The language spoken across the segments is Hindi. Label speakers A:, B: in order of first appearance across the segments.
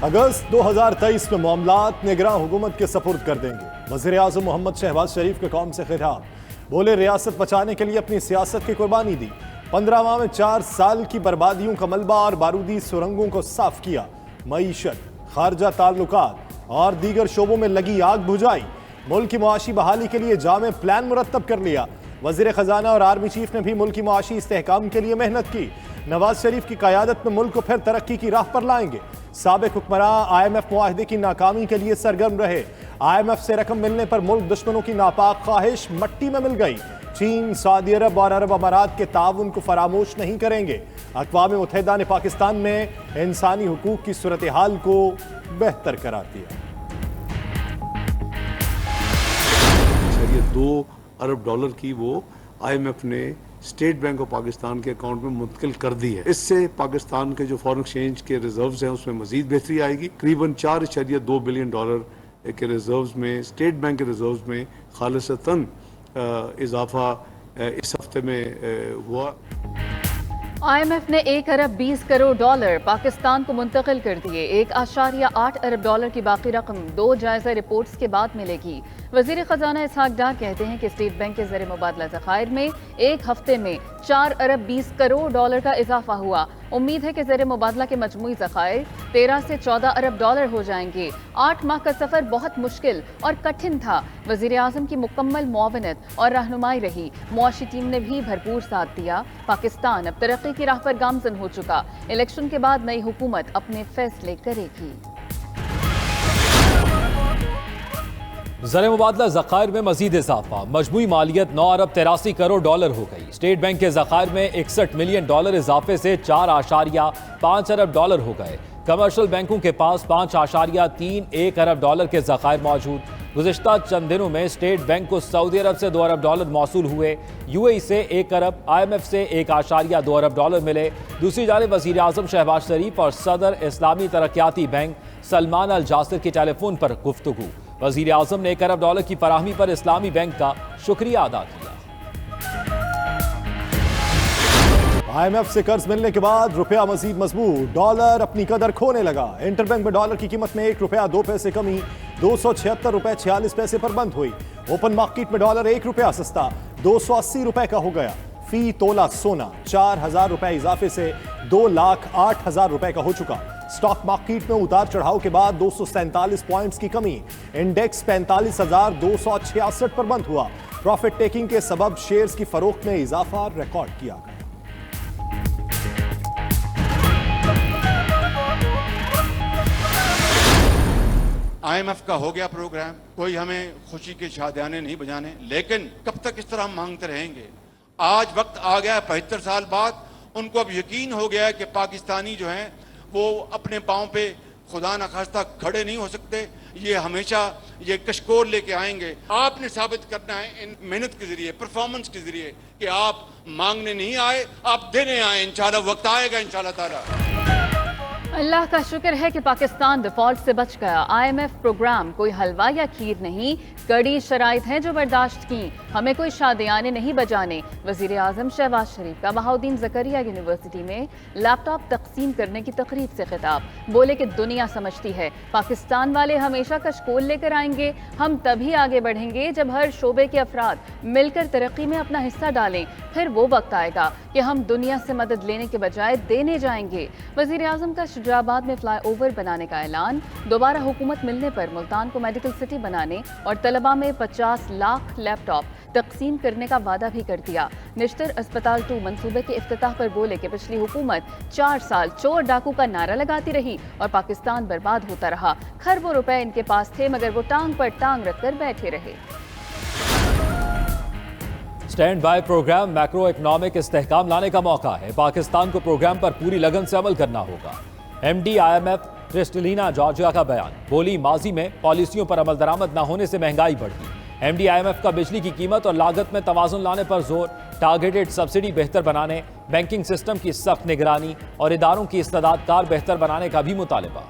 A: अगस्त 2023 में मामलात निगरां हुकूमत के सपुर्द कर देंगे। वज़ीर आज़म मोहम्मद शहबाज शरीफ के कौम से खिताब। बोले रियासत बचाने के लिए अपनी सियासत की कुर्बानी दी। 15 माह में 4 साल की बर्बादियों का मलबा और बारूदी सुरंगों को साफ किया। मईशत, खारजा ताल्लुकात और दीगर शोबों में लगी आग बुझाई। मुल्क की मुआशी बहाली के लिए जामे प्लान मुरतब कर लिया। वज़ीर खजाना और आर्मी चीफ ने भी मुल्क की मुआशी इस्तेहकाम के लिए मेहनत की। नवाज शरीफ की क़यादत में मुल्क को फिर तरक्की की राह पर लाएंगे। साबिक हुक्मरान IMF मुआहदे की नाकामी के लिए सरगर्म रहे। IMF से रकम मिलने पर मुल्क दुश्मनों की नापाक ख्वाहिश मट्टी में मिल गई। चीन, सऊदी अरब और अरब अमारात के ताउन को फरामोश नहीं करेंगे। अक़वाम मुत्तहिदा ने पाकिस्तान में इंसानी हुकूक की सूरत हाल को बेहतर करार दिया।
B: $2 अरब की वो IMF ने स्टेट बैंक ऑफ पाकिस्तान के अकाउंट में मुंतकिल कर दी है। इससे पाकिस्तान के जो फॉरेन एक्सचेंज के रिजर्व्स हैं उसमें मजीद बेहतरी आएगी। करीबन $4.2 बिलियन के रिजर्व्स में, स्टेट बैंक के रिजर्व्स में खालिसतन इजाफा इस हफ्ते में हुआ।
C: IMF ने $1 अरब 20 करोड़ पाकिस्तान को मुंतकिल कर दिए। $1.8 अरब की बाकी रकम 2 जायजा रिपोर्ट्स के बाद मिलेगी। वजीर खजाना इसहाक डार कहते हैं कि स्टेट बैंक के ज़रिए मुबादला ज़खायर में एक हफ्ते में $4 अरब 20 करोड़ का इजाफा हुआ। उम्मीद है कि ज़रिए मुबादला के मजमूई ज़खायर 13 से 14 अरब डॉलर हो जाएंगे। 8 माह का सफर बहुत मुश्किल और कठिन था। वजीर आज़म की मुकम्मल मुआवनत और रहनुमाई रही। मुआशी टीम ने भी भरपूर साथ दिया। पाकिस्तान अब तरक्की की राह पर गामजन हो चुका। इलेक्शन के बाद नई हुकूमत अपने फैसले करेगी।
D: ज़र मुबादला ज़खायर में मजीद इजाफा। मजमूई मालियत $9 अरब 83 करोड़ हो गई। स्टेट बैंक के ज़खायर में $61 मिलियन इजाफे से $4.5 अरब हो गए। कमर्शियल बैंकों के पास $5.31 अरब के ज़खायर मौजूद। गुज़िश्ता चंद दिनों में स्टेट बैंक को सऊदी अरब से $2 अरब मौसूल हुए। UAE से $1 अरब, IMF से $1.2 अरब मिले। दूसरी जानिब वज़ीर आज़म शहबाज शरीफ और सदर इस्लामी तरक्याती बैंक सलमान अल जासिर की टेलीफोन पर गुफ्तगू। वज़ीर आज़म ने $1 अरब की फराहमी पर इस्लामी बैंक का शुक्रिया अदा किया।
A: IMF से कर्ज मिलने के बाद रुपया मजीद मजबूत। डॉलर अपनी कदर खोने लगा। इंटरबैंक में डॉलर की कीमत में ₹1.02 कमी, $276.46 पर बंद हुई। ओपन मार्केट में डॉलर ₹1 सस्ता ₹280 का हो गया। फी तोला सोना ₹4,000 इजाफे से ₹2,08,000 का हो चुका। स्टॉक मार्केट में उतार चढ़ाव के बाद 247 पॉइंट्स की कमी। इंडेक्स 45,266 पर बंद हुआ। प्रॉफिट टेकिंग के सबब शेयर्स की फरोख्त में इजाफा रिकॉर्ड किया गया।
E: IMF का हो गया प्रोग्राम। कोई हमें खुशी के शादियाने नहीं बजाने, लेकिन कब तक इस तरह हम मांगते रहेंगे? आज वक्त आ गया है, 75 साल बाद उनको अब यकीन हो गया है कि पाकिस्तानी जो हैं वो अपने पांव पे खुदा न खास्ता खड़े नहीं हो सकते। ये हमेशा ये कशकोर लेके आएंगे। आपने साबित करना है इन मेहनत के जरिए, परफॉर्मेंस के जरिए कि आप मांगने नहीं आए, आप देने आए। इंशाल्लाह वक्त आएगा इंशाल्लाह ताला।
C: अल्लाह का शुक्र है कि पाकिस्तान डिफॉल्ट से बच गया। IMF प्रोग्राम कोई हलवा या खीर नहीं, कड़ी शराइत हैं जो बर्दाश्त की। हमें कोई शादियाने नहीं बजाने। वजीर आज़म शहबाज शरीफ का बहाउद्दीन ज़करिया यूनिवर्सिटी में लैपटॉप तकसीम करने की तकरीब से खिताब। बोले कि दुनिया समझती है पाकिस्तान वाले हमेशा कशकोल लेकर आएंगे। हम तभी आगे बढ़ेंगे जब हर शोबे के अफराद मिलकर तरक्की में अपना हिस्सा डालें। फिर वो वक्त आएगा कि हम दुनिया से मदद लेने के बजाय देने जाएंगे। वजीर आज़म का शुजाबाद में फ्लाईओवर बनाने का ऐलान। दोबारा हुकूमत मिलने पर मुल्तान को मेडिकल सिटी बनाने और तलबा में 50 लाख लैपटॉप तकसीम करने का वादा भी कर दिया। निश्तर अस्पताल 2 मंसूबे के इफ्तिताह पर बोले कि पिछली हुकूमत 4 साल चोर डाकू का नारा लगाती रही और पाकिस्तान बर्बाद होता रहा। खरबों रुपए इनके पास थे मगर वो टांग पर टांग रखकर बैठे रहे।
D: Standby programme macroeconomic इस्तेहकाम लाने का मौका है। पाकिस्तान को प्रोग्राम पर पूरी लगन से अमल करना होगा। MD IMF क्रिस्टलिना जॉर्जिया का बयान। बोली माजी में पॉलिसियों पर अमल दरामद न होने से महंगाई बढ़ी। MD IMF का बिजली की कीमत और लागत में तवाज़ुन लाने पर जोर। टारगेटेड सब्सिडी बेहतर बनाने, बैंकिंग सिस्टम की सख्त निगरानी और इदारों की इस्तेदाद कार बेहतर बनाने का भी मुतालिबा।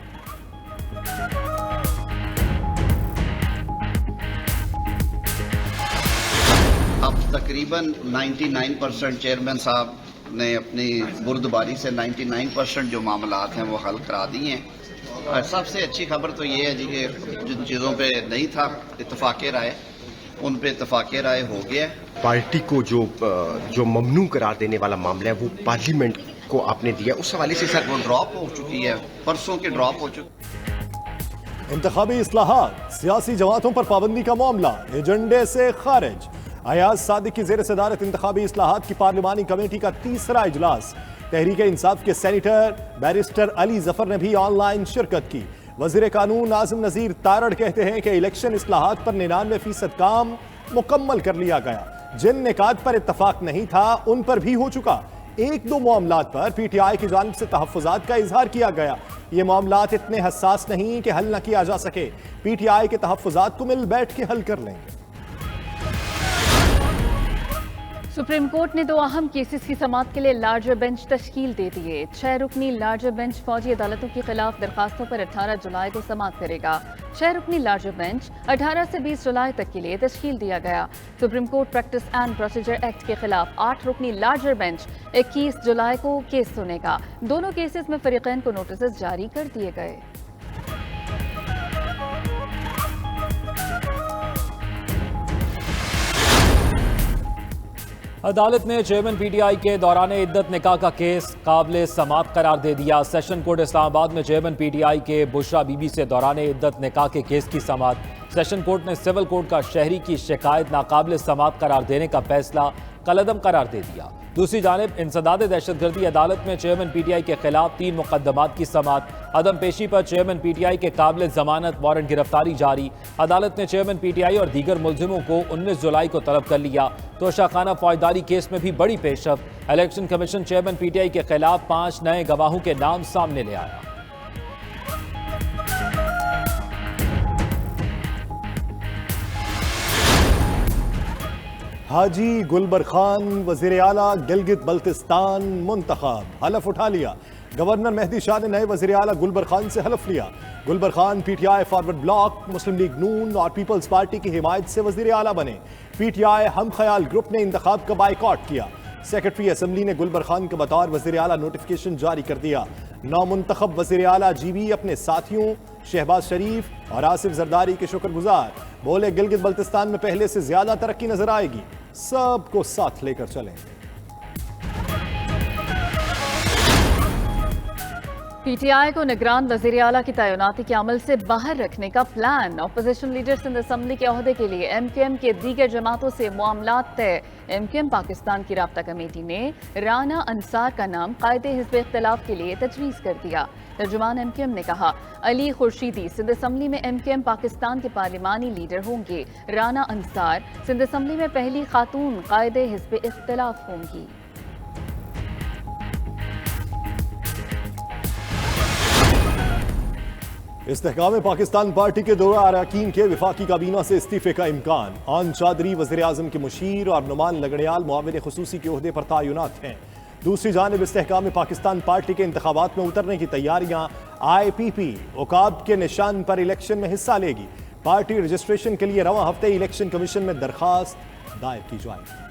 F: अब तकरीबन 99% चेयरमैन साहब ने अपनी बुर्दबारी से 99% जो मामलात हैं वो हल करा दिए हैं। सबसे अच्छी खबर तो ये है जी कि जिन चीज़ों पे नहीं था इत्तफाक राय, उन पे इत्तफाक राय हो गया है।
G: पार्टी को जो ममनू करार देने वाला मामला है वो पार्लियामेंट को आपने दिया, उस हवाले से सर
F: वो ड्रॉप हो चुकी है, परसों के ड्रॉप हो चुकी।
A: इंतखाबी इस्लाहात, सियासी जमातों पर पाबंदी का मामला एजेंडे से खारिज। अयाज सादिक की जेर सदारत इंतखाबी इस्लाहात की पार्लिमानी कमेटी का तीसरा इजलास। तहरीक इंसाफ के सेनेटर बैरिस्टर अली जफर ने भी ऑनलाइन शिरकत की। वजीर कानून आजम नजीर तारड़ कहते हैं कि इलेक्शन इस्लाहात पर 99% काम मुकम्मल कर लिया गया। जिन निकात पर इत्तफाक नहीं था उन पर भी हो चुका। एक दो मामलात पर पीटीआई की जानिब से तहफ्फुजात का इजहार किया गया। ये मामलात इतने हसास नहीं कि हल न किया जा सके। पीटीआई के तहफ्फुजात को मिल बैठ के हल कर लेंगे।
C: सुप्रीम कोर्ट ने 2 अहम केसेस की समाअत के लिए लार्जर बेंच तश्कील दे दिए। 6 रुकनी लार्जर बेंच फौजी अदालतों के खिलाफ दरखास्तों पर 18 जुलाई को समाअत करेगा। 6 रुकनी लार्जर बेंच 18 से 20 जुलाई तक के लिए तश्कील दिया गया। Supreme court practice and procedure act के खिलाफ 8 रुकनी लार्जर बेंच 21 जुलाई को केस सुनेगा। दोनों केसेस में फरीकैन को नोटिस जारी कर दिए गए।
D: अदालत ने चेयरमैन पीटीआई के दौरान इद्दत निकाह का केस काबिल समाअत करार दे दिया। सेशन कोर्ट इस्लामाबाद में चेयरमैन पीटीआई के बुशरा बीबी से दौरान इद्दत निकाह के केस की समाअत। सेशन कोर्ट ने सिविल कोर्ट का शहरी की शिकायत नाकाबिल समाअत करार देने का फैसला कलअदम करार दे दिया। दूसरी जानिब इंसदाद दहशतगर्दी अदालत में चेयरमैन पीटीआई के खिलाफ 3 मुकदमात की समाअत। अदम पेशी पर चेयरमैन पीटीआई के काबिल जमानत वारंट गिरफ्तारी जारी। अदालत ने चेयरमैन पीटीआई और दीगर मुलजिमों को 19 जुलाई को तलब कर लिया। तोशाखाना फौजदारी केस में भी बड़ी पेशरफ्त। इलेक्शन कमीशन चेयरमैन पीटीआई के खिलाफ 5 नए गवाहों के नाम सामने ले आया।
A: हाजी गुलबर खान वजीर आला गिलगित बल्तिस्तान मुंतखब, हलफ उठा लिया। गवर्नर मेहदी शाह ने नए वजीर आला गुलबर खान से हलफ लिया। गुलबर खान पीटीआई फॉरवर्ड ब्लॉक, मुस्लिम लीग नून और पीपल्स पार्टी की हिमायत से वजीर आला बने। पीटीआई हम ख्याल ग्रुप ने इंतखाब का बाइकॉट किया। सेक्रेटरी असम्बली ने गुलबर खान के बतौर वजीर आला नोटिफिकेशन जारी कर दिया। नौमुंतखब वजीर आला जीबी अपने साथियों शहबाज शरीफ और आसिफ जरदारी के शुक्रगुजार। बोले गिलगित बल्तिस्तान में पहले से ज्यादा तरक्की नजर आएगी, सबको साथ लेकर चलेंगे।
C: पीटीआई को निगरान वजीर आला की तैनाती के अमल से बाहर रखने का plan. Opposition leaders in assembly के ओहदे के लिए एमक्यूएम के दीगर जमातों से मामलात तय। एमक्यूएम पाकिस्तान की राब्ता कमेटी ने राना अंसार का नाम कायदे हिज़्ब इख्तिलाफ के लिए तजवीज़ कर दिया। तर्जुमान एमक्यूएम ने कहा अली खुर्शीदी सिंध असम्बली में एमक्यूएम पाकिस्तान के पार्लिमानी लीडर होंगे। राना अंसार सिंध असम्बली में पहली खातून कायदे हिज़्ब इख्तिलाफ होंगी।
A: इस्तेहकाम पाकिस्तान पार्टी के 2 अरकान के वफाकी काबीना से इस्तीफे का इम्कान। आन चादरी वज़ीर आज़म के मुशीर और नुमान लगड़ियाल मुआविन खुसूसी के ओहदे पर तैनात हैं। दूसरी जानिब इस्तेहकाम पाकिस्तान पार्टी के इंतखाबात में उतरने की तैयारियां। IPP उकाब के निशान पर इलेक्शन में हिस्सा लेगी। पार्टी रजिस्ट्रेशन के लिए रवां हफ्ते इलेक्शन कमीशन में दरखास्त दायर की जाएगी।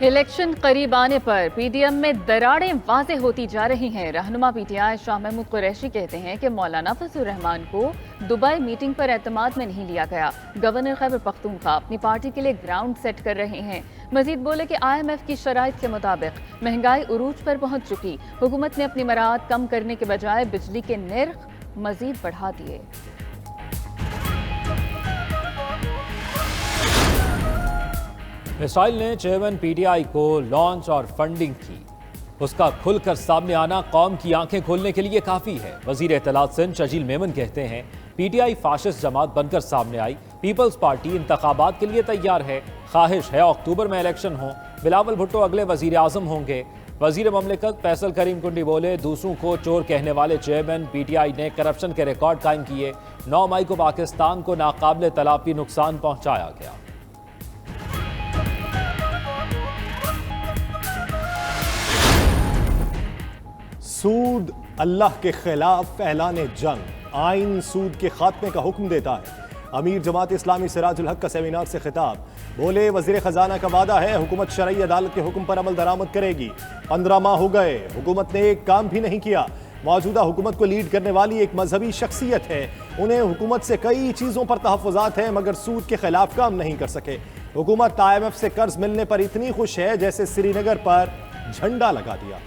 C: इलेक्शन करीब आने पर पीडीएम में दरारें वाज़ेह होती जा रही हैं। रहनुमा पीटीआई शाह महमूद कुरैशी कहते हैं कि मौलाना फजलुर रहमान को दुबई मीटिंग पर एतमाद में नहीं लिया गया। गवर्नर खैबर पख्तूनख्वा अपनी पार्टी के लिए ग्राउंड सेट कर रहे हैं। मजीद बोले कि IMF की शराइत के मुताबिक महंगाई उरूज पर पहुंच चुकी। हुकूमत ने अपनी मराहत कम करने के बजाय बिजली के निर्ख मजीद बढ़ा दिए।
D: इसराइल ने चेयरमैन पीटीआई को लॉन्च और फंडिंग की। उसका खुलकर सामने आना कौम की आंखें खोलने के लिए काफी है। वजीर इत्तलात सिंध शजील मेमन कहते हैं पीटीआई फाशिस्ट जमात बनकर सामने आई। पीपल्स पार्टी इंतखाबात के लिए तैयार है। ख्वाहिश है अक्टूबर में इलेक्शन हो। बिलावल भुट्टो अगले वजीर आजम होंगे। वजीर ममलिकत फैसल करीम कुंडी बोले दूसरों को चोर कहने वाले चेयरमैन पीटीआई ने करप्शन के रिकॉर्ड कायम किए। 9 मई को पाकिस्तान को नाकाबिल तलाफी नुकसान पहुंचाया गया।
A: सूद अल्लाह के खिलाफ ऐलान जंग। आइन सूद के खात्मे का हुक्म देता है। अमीर जमात इस्लामी सिराजुल हक का सेमिनार से खिताब। बोले वजीर खजाना का वादा है हुकूमत शरई अदालत के हुक्म पर अमल दरामद करेगी। 15 माह हो गए, हुकूमत ने एक काम भी नहीं किया। मौजूदा हुकूमत को लीड करने वाली एक मजहबी शख्सियत है, उन्हें हुकूमत से कई चीज़ों पर तहफ़्फ़ुज़ात है मगर सूद के खिलाफ काम नहीं कर सके। हुकूमत IMF से कर्ज मिलने पर इतनी खुश है जैसे श्रीनगर पर झंडा लगा दिया।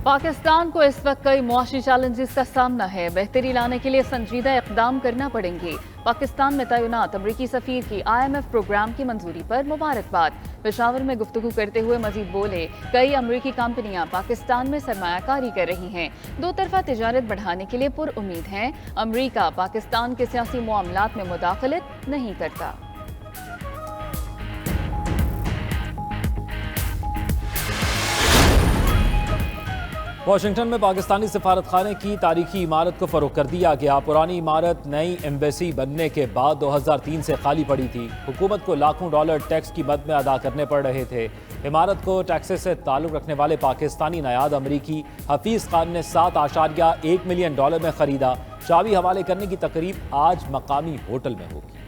C: पाकिस्तान को इस वक्त कई मुआशी चैलेंजेस का सामना है। बेहतरी लाने के लिए संजीदा इकदाम करना पड़ेंगे। पाकिस्तान में तैनात अमरीकी सफीर की IMF प्रोग्राम की मंजूरी पर मुबारकबाद। पेशावर में गुफ्तगू करते हुए मजीद बोले कई अमरीकी कंपनियां पाकिस्तान में सरमायाकारी कर रही हैं, दो तरफा तिजारत बढ़ाने के लिए पुरउम्मीद हैं। अमरीका पाकिस्तान के सियासी मामलात में मुदाखलत नहीं करता।
D: वाशिंगटन में पाकिस्तानी सिफारत खाने की तारीखी इमारत को फरोख्त कर दिया गया। पुरानी इमारत नई एम्बेसी बनने के बाद 2003 से खाली पड़ी थी। हुकूमत को लाखों डॉलर टैक्स की मद में अदा करने पड़ रहे थे। इमारत को टैक्सेस से ताल्लुक़ रखने वाले पाकिस्तानी नायाद अमरीकी हफीज़ खान ने 7.1 मिलियन डॉलर में खरीदा। चाबी हवाले करने की तकरीब आज मकामी होटल में होगी।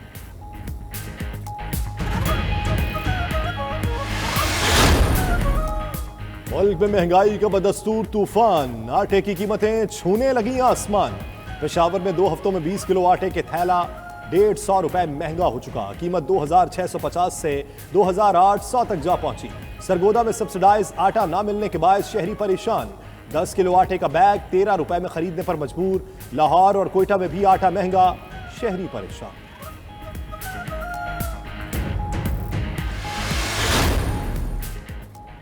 A: मुल्क में महंगाई का बदस्तूर तूफान, आटे की कीमतें छूने लगी आसमान। पेशावर में 2 हफ्तों में 20 किलो आटे के थैला 150 रुपए महंगा हो चुका। कीमत 2650 से 2800 तक जा पहुंची। सरगोदा में सब्सिडाइज आटा ना मिलने के बाद शहरी परेशान। 10 किलो आटे का बैग 13 रुपए में खरीदने पर मजबूर। लाहौर और कोयटा में भी आटा महंगा, शहरी परेशान।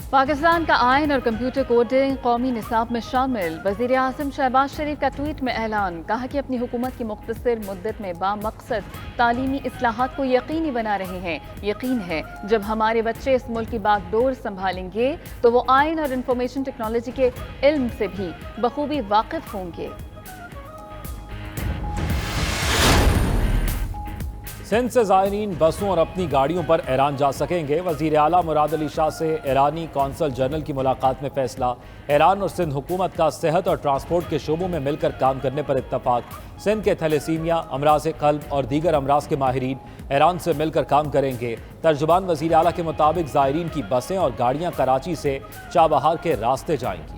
C: पाकिस्तान का आयन और कंप्यूटर कोडिंग कौमी निसाब में शामिल। वज़ीर आज़म शहबाज शरीफ का ट्वीट में ऐलान, कहा कि अपनी हुकूमत की मुख्तसर मुद्दत में बामकसद तालीमी इस्लाहात को यकीनी बना रहे हैं। यकीन है जब हमारे बच्चे इस मुल्क की बागडोर संभालेंगे तो वो आयन और इंफॉर्मेशन टेक्नोलॉजी के इल्म से भी बखूबी वाकिफ होंगे।
D: सिंध से ज़ायरीन बसों और अपनी गाड़ियों पर ईरान जा सकेंगे। वज़ीर आला मुराद अली शाह से ईरानी कौंसल जनरल की मुलाकात में फैसला। ईरान और सिंध हुकूमत का सेहत और ट्रांसपोर्ट के शोबों में मिलकर काम करने पर इत्तफाक। सिंध के थैलेसीमिया, अमराज क़ल्ब और दीगर अमराज के माहिरीन ईरान से मिलकर काम करेंगे। तर्जुमान वज़ीर आला के मुताबिक ज़ायरीन की बसें और गाड़ियाँ कराची से चाबहार के रास्ते जाएंगी।